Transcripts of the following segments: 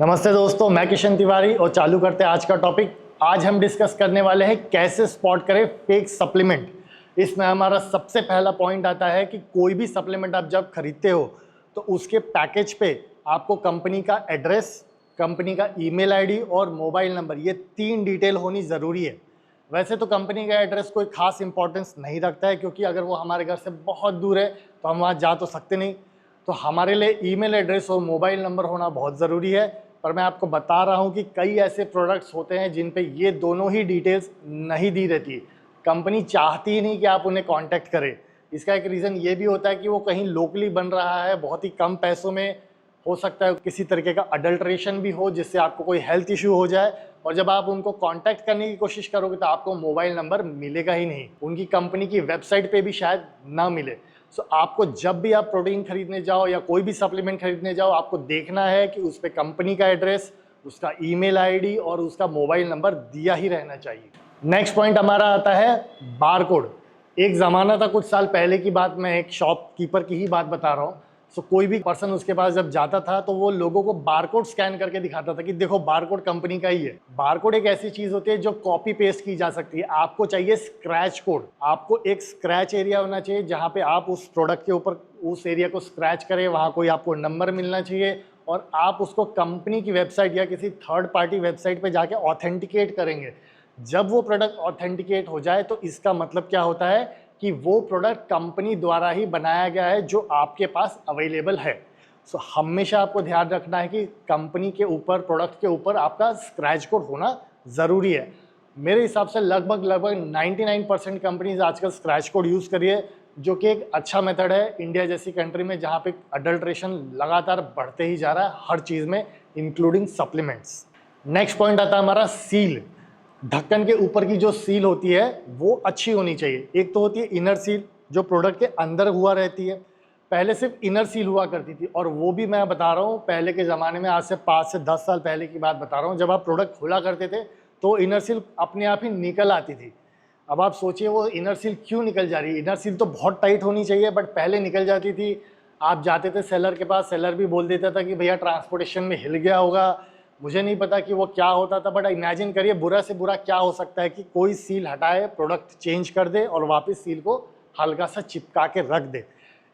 नमस्ते दोस्तों, मैं किशन तिवारी और चालू करते हैं आज का टॉपिक। आज हम डिस्कस करने वाले हैं कैसे स्पॉट करें फेक सप्लीमेंट। इसमें हमारा सबसे पहला पॉइंट आता है कि कोई भी सप्लीमेंट आप जब खरीदते हो तो उसके पैकेज पे आपको कंपनी का एड्रेस, कंपनी का ईमेल आईडी और मोबाइल नंबर, ये 3 डिटेल होनी ज़रूरी है। वैसे तो कंपनी का एड्रेस कोई खास इंपॉर्टेंस नहीं रखता है, क्योंकि अगर वो हमारे घर से बहुत दूर है तो हम वहाँ जा तो सकते नहीं। तो हमारे लिए ईमेल एड्रेस और मोबाइल नंबर होना बहुत ज़रूरी है। पर मैं आपको बता रहा हूँ कि कई ऐसे प्रोडक्ट्स होते हैं जिन पे ये दोनों ही डिटेल्स नहीं दी रहती। कंपनी चाहती ही नहीं कि आप उन्हें कांटेक्ट करें। इसका एक रीज़न ये भी होता है कि वो कहीं लोकली बन रहा है, बहुत ही कम पैसों में, हो सकता है किसी तरीके का अडल्ट्रेशन भी हो जिससे आपको कोई हेल्थ इशू हो जाए। और जब आप उनको कांटेक्ट करने की कोशिश करोगे तो आपको मोबाइल नंबर मिलेगा ही नहीं, उनकी कंपनी की वेबसाइट पे भी शायद ना मिले। सो आपको जब भी आप प्रोटीन खरीदने जाओ या कोई भी सप्लीमेंट खरीदने जाओ, आपको देखना है कि उस पर कंपनी का एड्रेस, उसका ईमेल आईडी और उसका मोबाइल नंबर दिया ही रहना चाहिए। नेक्स्ट पॉइंट हमारा आता है बारकोड। एक ज़माना था, कुछ साल पहले की बात, मैं एक शॉपकीपर की ही बात बता रहा हूँ। सो कोई भी पर्सन उसके पास जब जाता था तो वो लोगों को बारकोड स्कैन करके दिखाता था कि देखो बारकोड कंपनी का ही है। बारकोड एक ऐसी चीज होती है जो कॉपी पेस्ट की जा सकती है। आपको चाहिए स्क्रैच कोड। आपको एक स्क्रैच एरिया होना चाहिए जहां पे आप उस प्रोडक्ट के ऊपर उस एरिया को स्क्रैच करें, वहां कोई आपको नंबर मिलना चाहिए और आप उसको कंपनी की वेबसाइट या किसी थर्ड पार्टी वेबसाइट पे जाके ऑथेंटिकेट करेंगे। जब वो प्रोडक्ट ऑथेंटिकेट हो जाए तो इसका मतलब क्या होता है कि वो प्रोडक्ट कंपनी द्वारा ही बनाया गया है जो आपके पास अवेलेबल है। सो हमेशा आपको ध्यान रखना है कि कंपनी के ऊपर, प्रोडक्ट के ऊपर आपका स्क्रैच कोड होना ज़रूरी है। मेरे हिसाब से लगभग 99% कंपनीज आजकल स्क्रैच कोड यूज़ करिए, जो कि एक अच्छा मेथड है इंडिया जैसी कंट्री में जहाँ पे अडल्ट्रेशन लगातार बढ़ते ही जा रहा है हर चीज़ में, इंक्लूडिंग सप्लीमेंट्स। नेक्स्ट पॉइंट आता है हमारा सील। ढक्कन के ऊपर की जो सील होती है वो अच्छी होनी चाहिए। एक तो होती है इनर सील जो प्रोडक्ट के अंदर हुआ रहती है। पहले सिर्फ इनर सील हुआ करती थी, और वो भी मैं बता रहा हूँ पहले के ज़माने में, आज से 5 से 10 साल पहले की बात बता रहा हूँ। जब आप प्रोडक्ट खोला करते थे तो इनर सील अपने आप ही निकल आती थी। अब आप सोचिए वो इनर सील क्यों निकल जा रही है। इनर सील तो बहुत टाइट होनी चाहिए, बट पहले निकल जाती थी। आप जाते थे सेलर के पास, सेलर भी बोल देता था कि भैया ट्रांसपोर्टेशन में हिल गया होगा। मुझे नहीं पता कि वो क्या होता था, बट इमेजिन करिए बुरा से बुरा क्या हो सकता है कि कोई सील हटाए, प्रोडक्ट चेंज कर दे और वापस सील को हल्का सा चिपका के रख दे।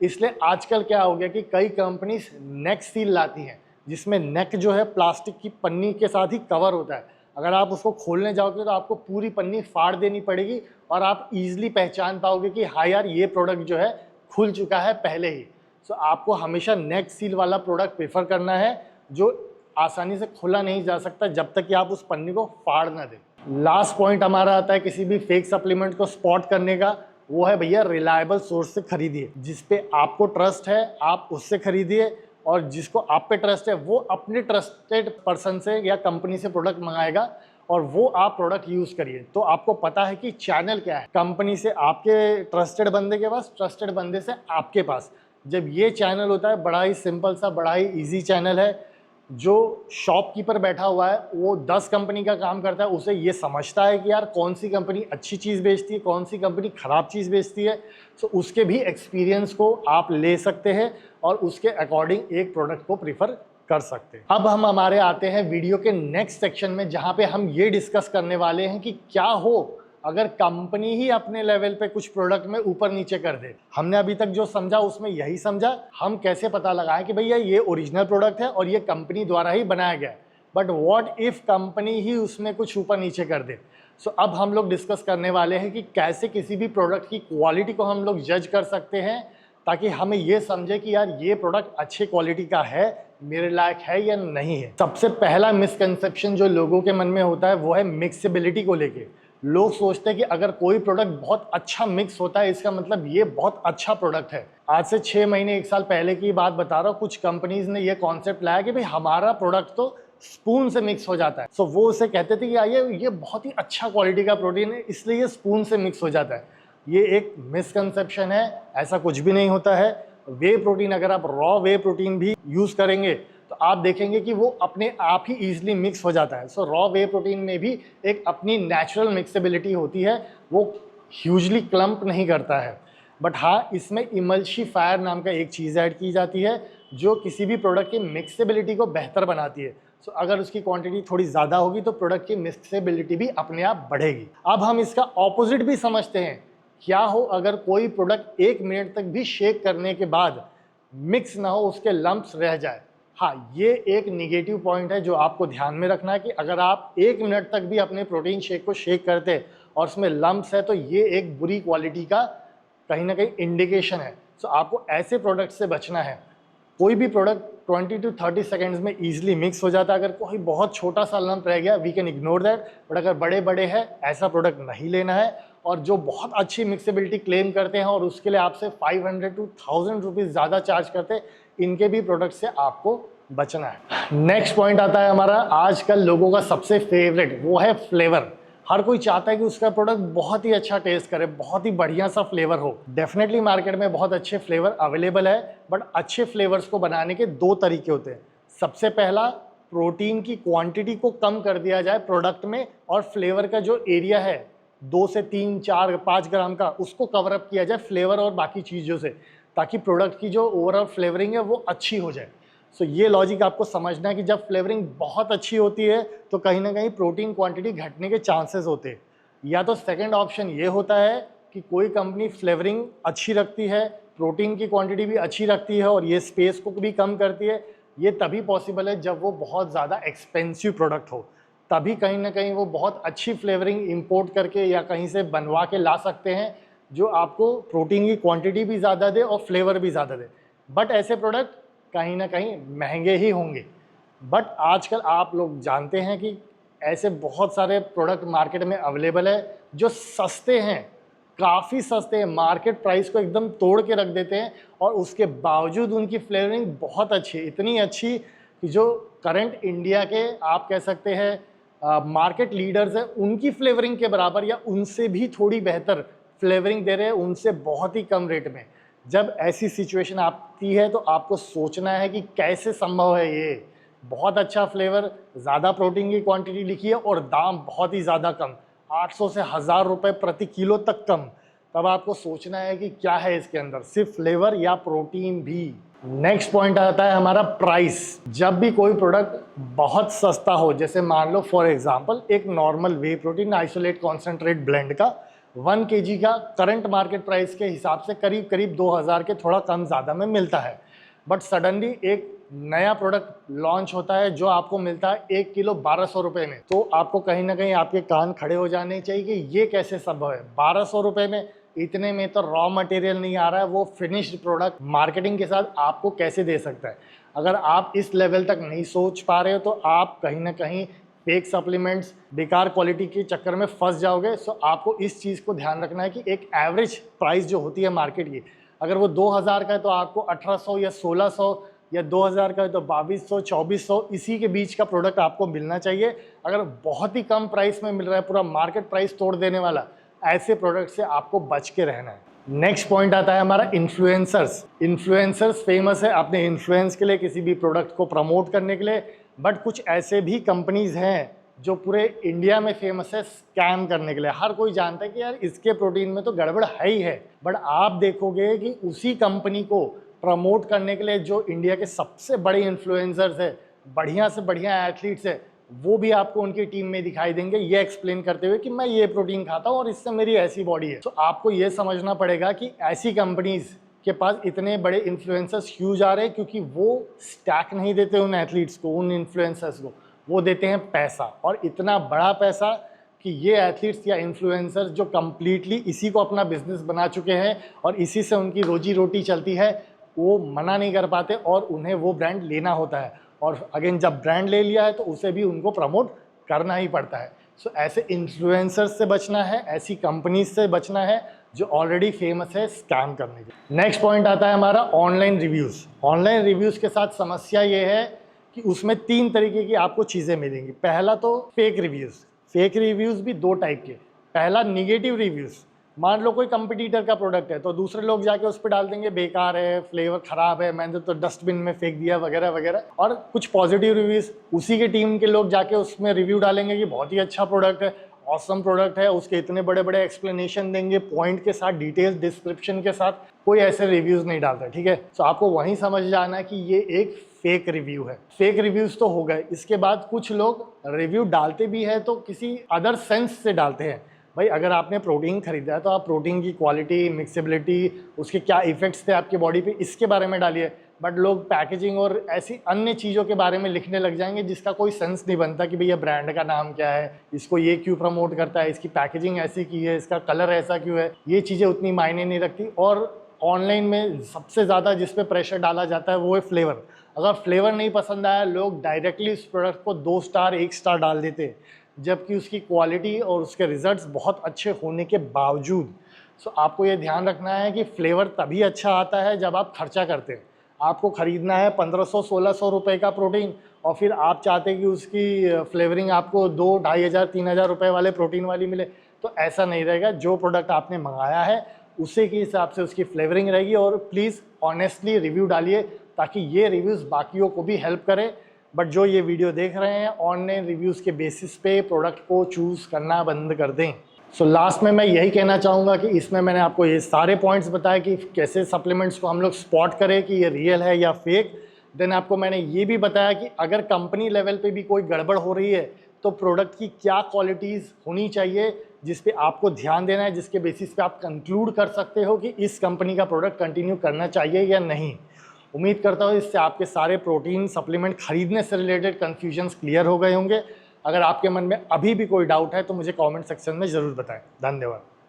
इसलिए आजकल क्या हो गया कि कई कंपनीज नेक सील लाती हैं, जिसमें नेक जो है प्लास्टिक की पन्नी के साथ ही कवर होता है। अगर आप उसको खोलने जाओगे तो आपको पूरी पन्नी फाड़ देनी पड़ेगी और आप ईजिली पहचान पाओगे कि हाँ यार ये प्रोडक्ट जो है खुल चुका है पहले ही। सो आपको हमेशा नेक सील वाला प्रोडक्ट प्रेफर करना है जो आसानी से खोला नहीं जा सकता जब तक कि आप उस पन्नी को फाड़ ना दें। लास्ट पॉइंट हमारा आता है किसी भी फेक सप्लीमेंट को स्पॉट करने का, वो है भैया रिलायबल सोर्स से खरीदिए। जिस पे आपको ट्रस्ट है आप उससे खरीदिए, और जिसको आप पे ट्रस्ट है वो अपने ट्रस्टेड पर्सन से या कंपनी से प्रोडक्ट मंगाएगा और वो आप प्रोडक्ट यूज़ करिए। तो आपको पता है कि चैनल क्या है, कंपनी से आपके ट्रस्टेड बंदे के पास, ट्रस्टेड बंदे से आपके पास। जब ये चैनल होता है, बड़ा ही सिंपल सा, बड़ा ही ईजी चैनल है। जो शॉपकीपर बैठा हुआ है वो 10 कंपनी का काम करता है, उसे ये समझता है कि यार कौन सी कंपनी अच्छी चीज़ बेचती है, कौन सी कंपनी ख़राब चीज़ बेचती है। सो उसके भी एक्सपीरियंस को आप ले सकते हैं और उसके अकॉर्डिंग एक प्रोडक्ट को प्रीफर कर सकते हैं। अब हम हमारे आते हैं वीडियो के नेक्स्ट सेक्शन में, जहाँ पे हम ये डिस्कस करने वाले हैं कि क्या हो अगर कंपनी ही अपने लेवल पे कुछ प्रोडक्ट में ऊपर नीचे कर दे। हमने अभी तक जो समझा उसमें यही समझा, हम कैसे पता लगाएं कि भैया ये ओरिजिनल प्रोडक्ट है और ये कंपनी द्वारा ही बनाया गया है। बट व्हाट इफ कंपनी ही उसमें कुछ ऊपर नीचे कर दे। सो अब हम लोग डिस्कस करने वाले हैं कि कैसे किसी भी प्रोडक्ट की क्वालिटी को हम लोग जज कर सकते हैं, ताकि हमें ये समझे कि यार ये प्रोडक्ट अच्छी क्वालिटी का है, मेरे लायक है या नहीं है। सबसे पहला मिसकंसेप्शन जो लोगों के मन में होता है वो है मिक्सेबिलिटी को लेके। लोग सोचते हैं कि अगर कोई प्रोडक्ट बहुत अच्छा मिक्स होता है इसका मतलब ये बहुत अच्छा प्रोडक्ट है। आज से 6 महीने 1 साल पहले की बात बता रहा हूँ, कुछ कंपनीज ने ये कॉन्सेप्ट लाया कि भाई हमारा प्रोडक्ट तो स्पून से मिक्स हो जाता है। सो वो उसे कहते थे कि ये बहुत ही अच्छा क्वालिटी का प्रोटीन है इसलिए ये स्पून से मिक्स हो जाता है। ये एक मिसकंसेप्शन है, ऐसा कुछ भी नहीं होता है। वे प्रोटीन, अगर आप रॉ वे प्रोटीन भी यूज़ करेंगे तो आप देखेंगे कि वो अपने आप ही ईजिली मिक्स हो जाता है। सो रॉ वे प्रोटीन में भी एक अपनी नेचुरल मिक्सेबिलिटी होती है, वो ह्यूजली क्लम्प नहीं करता है। बट हाँ, इसमें इमल्शिफायर नाम का एक चीज़ ऐड की जाती है जो किसी भी प्रोडक्ट की मिक्सेबिलिटी को बेहतर बनाती है। सो अगर उसकी क्वांटिटी थोड़ी ज़्यादा होगी तो प्रोडक्ट की मिक्सेबिलिटी भी अपने आप बढ़ेगी। अब हम इसका ऑपोजिट भी समझते हैं, क्या हो अगर कोई प्रोडक्ट 1 मिनट तक भी शेक करने के बाद मिक्स ना हो, उसके लम्प्स रह जाए। हाँ, ये एक निगेटिव पॉइंट है जो आपको ध्यान में रखना है कि अगर आप 1 मिनट तक भी अपने प्रोटीन शेक को शेक करते और उसमें लम्प्स है तो ये एक बुरी क्वालिटी का कहीं ना कहीं इंडिकेशन है। सो आपको ऐसे प्रोडक्ट से बचना है। कोई भी प्रोडक्ट 20 to 30 सेकेंड्स में ईजिली मिक्स हो जाता है। अगर कोई बहुत छोटा सा लम्प रह गया we can ignore that, but अगर बड़े बड़े हैं ऐसा प्रोडक्ट नहीं लेना है। और जो बहुत अच्छी मिक्सेबिलिटी क्लेम करते हैं और उसके लिए आपसे 500 to 1000 रुपीज़ ज़्यादा चार्ज करते हैं, इनके भी प्रोडक्ट से आपको बचना है। नेक्स्ट पॉइंट आता है हमारा आजकल लोगों का सबसे फेवरेट, वो है फ्लेवर। हर कोई चाहता है कि उसका प्रोडक्ट बहुत ही अच्छा टेस्ट करे, बहुत ही बढ़िया सा फ्लेवर हो। डेफिनेटली मार्केट में बहुत अच्छे फ्लेवर अवेलेबल है, बट अच्छे फ्लेवर्स को बनाने के 2 तरीके होते हैं। सबसे पहला, प्रोटीन की क्वांटिटी को कम कर दिया जाए प्रोडक्ट में और फ्लेवर का जो एरिया है 2 से 3, 4, 5 ग्राम का, उसको कवर अप किया जाए फ्लेवर और बाकी चीज़ों से, ताकि प्रोडक्ट की जो ओवरऑल फ्लेवरिंग है वो अच्छी हो जाए। सो ये लॉजिक आपको समझना है कि जब फ्लेवरिंग बहुत अच्छी होती है तो कहीं ना कहीं प्रोटीन क्वांटिटी घटने के चांसेस होते हैं। या तो सेकंड ऑप्शन ये होता है कि कोई कंपनी फ्लेवरिंग अच्छी रखती है, प्रोटीन की क्वांटिटी भी अच्छी रखती है और ये स्पेस को भी कम करती है। ये तभी पॉसिबल है जब वो बहुत ज़्यादा एक्सपेंसिव प्रोडक्ट हो, तभी कहीं ना कहीं वो बहुत अच्छी फ्लेवरिंग इंपोर्ट करके या कहीं से बनवा के ला सकते हैं जो आपको प्रोटीन की क्वांटिटी भी ज़्यादा दे और फ्लेवर भी ज़्यादा दे। बट ऐसे प्रोडक्ट कहीं ना कहीं महंगे ही होंगे। बट आजकल आप लोग जानते हैं कि ऐसे बहुत सारे प्रोडक्ट मार्केट में अवेलेबल है जो सस्ते हैं, काफ़ी सस्ते हैं, मार्केट प्राइस को एकदम तोड़ के रख देते हैं और उसके बावजूद उनकी फ्लेवरिंग बहुत अच्छी है, इतनी अच्छी कि जो करंट इंडिया के आप कह सकते हैं मार्केट लीडर्स हैं उनकी फ्लेवरिंग के बराबर या उनसे भी थोड़ी बेहतर फ्लेवरिंग दे रहे हैं, उनसे बहुत ही कम रेट में। जब ऐसी सिचुएशन आती है तो आपको सोचना है कि कैसे संभव है ये, बहुत अच्छा फ्लेवर, ज़्यादा प्रोटीन की क्वांटिटी लिखी है और दाम बहुत ही ज़्यादा कम, 800 से 1000 रुपये प्रति किलो तक कम। तब आपको सोचना है कि क्या है इसके अंदर, सिर्फ फ्लेवर या प्रोटीन भी। नेक्स्ट पॉइंट आता है हमारा प्राइस। जब भी कोई प्रोडक्ट बहुत सस्ता हो, जैसे मान लो फॉर एग्जांपल एक normal way protein isolate concentrate blend का 1 kg का करंट मार्केट प्राइस के हिसाब से करीब करीब 2000 के थोड़ा कम ज़्यादा में मिलता है। बट सडनली एक नया प्रोडक्ट लॉन्च होता है जो आपको मिलता है 1 किलो 1200 रुपये में, तो आपको कहीं ना कहीं आपके कान खड़े हो जाने चाहिए कि ये कैसे संभव है। 1200 रुपये में, इतने में तो रॉ मटेरियल नहीं आ रहा है, वो फिनिश्ड प्रोडक्ट मार्केटिंग के साथ आपको कैसे दे सकता है। अगर आप इस लेवल तक नहीं सोच पा रहे हो तो आप कहीं ना कहीं फेक सप्लीमेंट्स, बेकार क्वालिटी के चक्कर में फंस जाओगे। सो आपको इस चीज़ को ध्यान रखना है कि एक एवरेज प्राइस जो होती है मार्केट की, अगर वो 2000 का है तो आपको 1800 या 1600, या 2000 का है तो 2200 2400, इसी के बीच का प्रोडक्ट आपको मिलना चाहिए। अगर बहुत ही कम प्राइस में मिल रहा है, पूरा मार्केट प्राइस तोड़ देने वाला, ऐसे प्रोडक्ट से आपको बच के रहना है। नेक्स्ट पॉइंट आता है हमारा इन्फ्लुएंसर्स। इन्फ्लुएंसर्स फेमस है अपने इन्फ्लुएंस के लिए, किसी भी प्रोडक्ट को प्रमोट करने के लिए। बट कुछ ऐसे भी कंपनीज हैं जो पूरे इंडिया में फेमस है स्कैम करने के लिए। हर कोई जानता है कि यार इसके प्रोटीन में तो गड़बड़ है ही है, बट आप देखोगे कि उसी कंपनी को प्रमोट करने के लिए जो इंडिया के सबसे बड़े इन्फ्लुएंसर्स है, बढ़िया से बढ़िया एथलीट्स है, वो भी आपको उनकी टीम में दिखाई देंगे ये एक्सप्लेन करते हुए कि मैं ये प्रोटीन खाता हूँ और इससे मेरी ऐसी बॉडी है। तो आपको ये समझना पड़ेगा कि ऐसी कंपनीज के पास इतने बड़े इन्फ्लुएंसर्स क्यों जा रहे हैं, क्योंकि वो स्टैक नहीं देते उन एथलीट्स को, उन इन्फ्लुएंसर्स को, वो देते हैं पैसा, और इतना बड़ा पैसा कि ये एथलीट्स या इन्फ्लुएंसर्स जो कम्प्लीटली इसी को अपना बिजनेस बना चुके हैं और इसी से उनकी रोजी रोटी चलती है, वो मना नहीं कर पाते और उन्हें वो ब्रांड लेना होता है। और अगेन जब ब्रांड ले लिया है तो उसे भी उनको प्रमोट करना ही पड़ता है। सो ऐसे इन्फ्लुएंसर्स से बचना है, ऐसी कंपनीज से बचना है जो ऑलरेडी फेमस है स्कैम करने के। नेक्स्ट पॉइंट आता है हमारा ऑनलाइन रिव्यूज़। ऑनलाइन रिव्यूज़ के साथ समस्या ये है कि उसमें 3 तरीके की आपको चीज़ें मिलेंगी। पहला तो फेक रिव्यूज़। फेक रिव्यूज़ भी 2 टाइप के। पहला निगेटिव रिव्यूज़, मान लो कोई कंपटीटर का प्रोडक्ट है तो दूसरे लोग जाके उस पर डाल देंगे बेकार है, फ्लेवर ख़राब है, मैंने तो डस्टबिन में फेंक दिया वगैरह वगैरह। और कुछ पॉजिटिव रिव्यूज़, उसी के टीम के लोग जाके उसमें रिव्यू डालेंगे कि बहुत ही अच्छा प्रोडक्ट है, ऑसम प्रोडक्ट है, उसके इतने बड़े बड़े एक्सप्लेनेशन देंगे पॉइंट के साथ, डिटेल्स डिस्क्रिप्शन के साथ। कोई ऐसे रिव्यूज़ नहीं डालता, ठीक है। तो आपको वहीं समझ जाना है कि ये एक फेक रिव्यू है। फेक रिव्यूज़ तो हो गए, इसके बाद कुछ लोग रिव्यू डालते भी है तो किसी अदर सेंस से डालते हैं। भाई अगर आपने प्रोटीन खरीदा है तो आप प्रोटीन की क्वालिटी, मिक्सेबिलिटी, उसके क्या इफेक्ट्स थे आपकी बॉडी पे, इसके बारे में डालिए। बट लोग पैकेजिंग और ऐसी अन्य चीज़ों के बारे में लिखने लग जाएंगे जिसका कोई सेंस नहीं बनता कि भैया ब्रांड का नाम क्या है, इसको ये क्यों प्रमोट करता है, इसकी पैकेजिंग ऐसी की है, इसका कलर ऐसा क्यों है। ये चीज़ें उतनी मायने नहीं रखती। और ऑनलाइन में सबसे ज़्यादा जिस पे प्रेशर डाला जाता है वो है फ्लेवर। अगर फ्लेवर नहीं पसंद आया, लोग डायरेक्टली उस प्रोडक्ट को 2 स्टार 1 स्टार डाल देते हैं, जबकि उसकी क्वालिटी और उसके रिजल्ट्स बहुत अच्छे होने के बावजूद। सो आपको ये ध्यान रखना है कि फ्लेवर तभी अच्छा आता है जब आप खर्चा करते हैं। आपको ख़रीदना है 1500-1600 रुपये का प्रोटीन और फिर आप चाहते हैं कि उसकी फ्लेवरिंग आपको 2-2,500-3,000 रुपये वाले प्रोटीन वाली मिले, तो ऐसा नहीं रहेगा। जो प्रोडक्ट आपने मंगाया है उसी के हिसाब से उसकी फ्लेवरिंग रहेगी। और प्लीज़ ऑनेस्टली रिव्यू डालिए ताकि ये रिव्यूज़ बाकियों को भी हेल्प करें। बट जो ये वीडियो देख रहे हैं, ऑनलाइन रिव्यूज़ के बेसिस पे प्रोडक्ट को चूज़ करना बंद कर दें। सो लास्ट में मैं यही कहना चाहूँगा कि इसमें मैंने आपको ये सारे पॉइंट्स बताए कि कैसे सप्लीमेंट्स को हम लोग स्पॉट करें कि ये रियल है या फेक। देन आपको मैंने ये भी बताया कि अगर कंपनी लेवल पे भी कोई गड़बड़ हो रही है तो प्रोडक्ट की क्या क्वालिटीज़ होनी चाहिए जिस पे आपको ध्यान देना है, जिसके बेसिस पे आप कंक्लूड कर सकते हो कि इस कंपनी का प्रोडक्ट कंटिन्यू करना चाहिए या नहीं। उम्मीद करता हूँ इससे आपके सारे प्रोटीन सप्लीमेंट खरीदने से रिलेटेड कन्फ्यूजन्स क्लियर हो गए होंगे। अगर आपके मन में अभी भी कोई डाउट है तो मुझे कमेंट सेक्शन में ज़रूर बताएं। धन्यवाद।